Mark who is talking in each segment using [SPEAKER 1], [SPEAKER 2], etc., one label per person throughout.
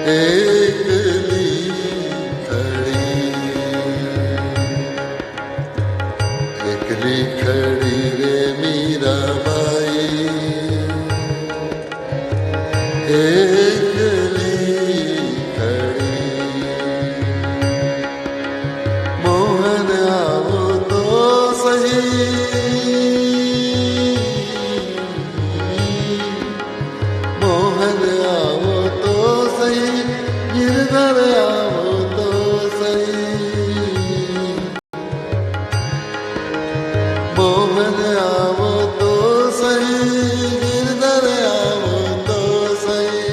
[SPEAKER 1] एकली खड़ी, एकली खड़ी रे मीराबाई, एकली खड़ी। मोहन आओ तो सही, मोहन आओ तो सही, गिरधर आओ तो सही। मोहन आओ तो सही, गिरधर आओ तो सही।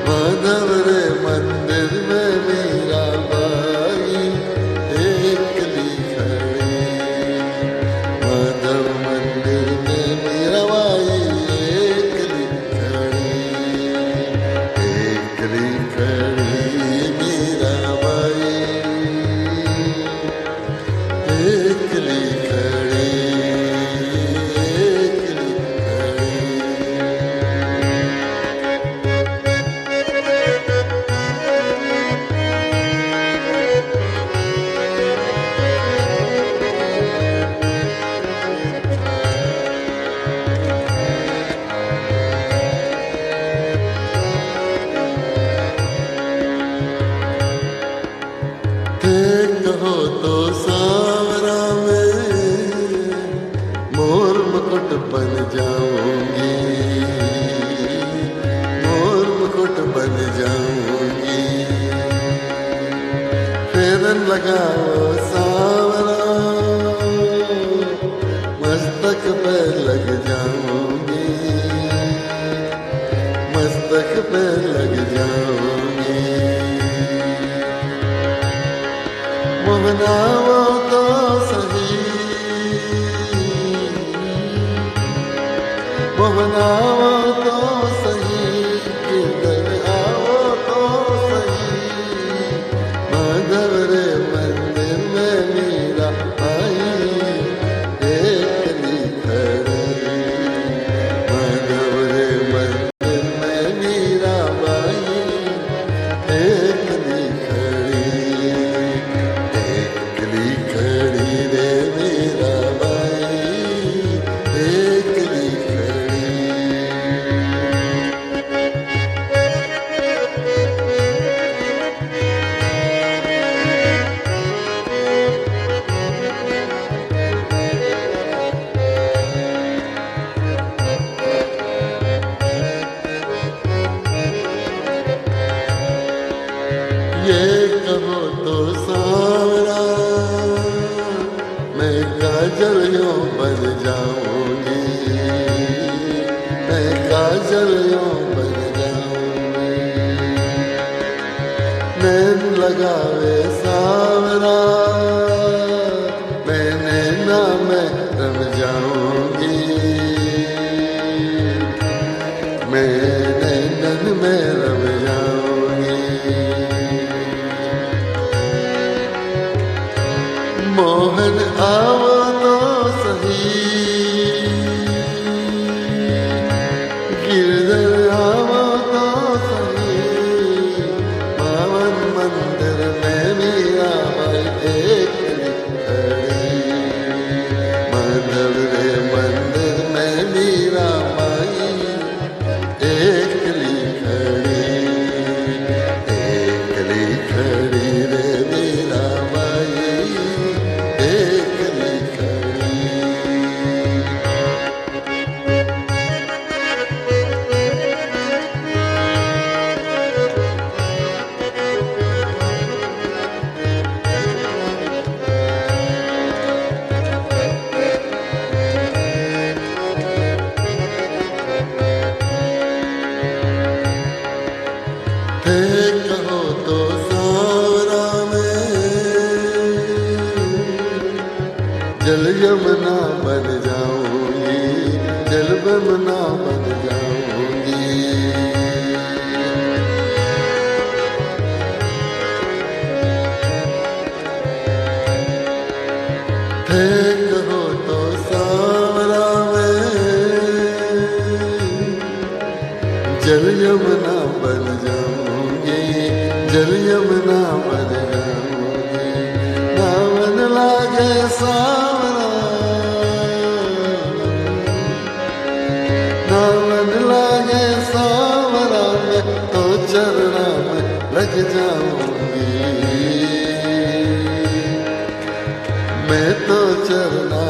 [SPEAKER 1] माधव रे मंदिर में मीराबाई एकली खड़ी, माधव मंदिर में मीराबाई एकली खड़ी, एकली खड़ी मीराबाई, एकली खड़ी, एकली खड़ी। कहो तो सावरा में मोर मुकुट बन जाऊंगी, मोर मुकुट बन जाऊंगी। फेरन लगाओ सावरा, मस्तक पे लग जाऊंगी, मस्तक पे लग जाऊंगी। मोहनाओ तो सही, मोहनाओ तो सही, गिरधर आओ तो सही। माधव रे मंदिर में मीराबाई एकली खड़ी, माधव रे मंदिर में मीराबाई एकली खड़ी, एकली खड़ी रे मीराबाई एकली खड़ी। ये कहो तो सावरा, मैं काजल यूं बन जाऊंगी, मैं काजल यूं बन जाऊंगी। नैन लगावे सावरा, मैं नैना में रम जाऊंगी, मैं नैनन में रम जाऊंगी। मोहन आओ तो सही, गिरधर आओ तो सही। पावन मंदिर में मीराबाई एकली खड़ी, माधव रे मंदिर में मीराबाई एकली खड़ी, एकली खड़ी रे मीराबाई एकली खड़ी। कहो तो सावरा में जल यमुना बन जाऊंगी, जल यमुना बन जाऊंगी। कहो तो सावरा में जल यमुना बन जाऊंगी, जल यमुना बन जाऊंगी। नावन लागे सावरा, नावन लागे सावरा, मैं तो चरना में लग जाऊंगी, मैं तो चरना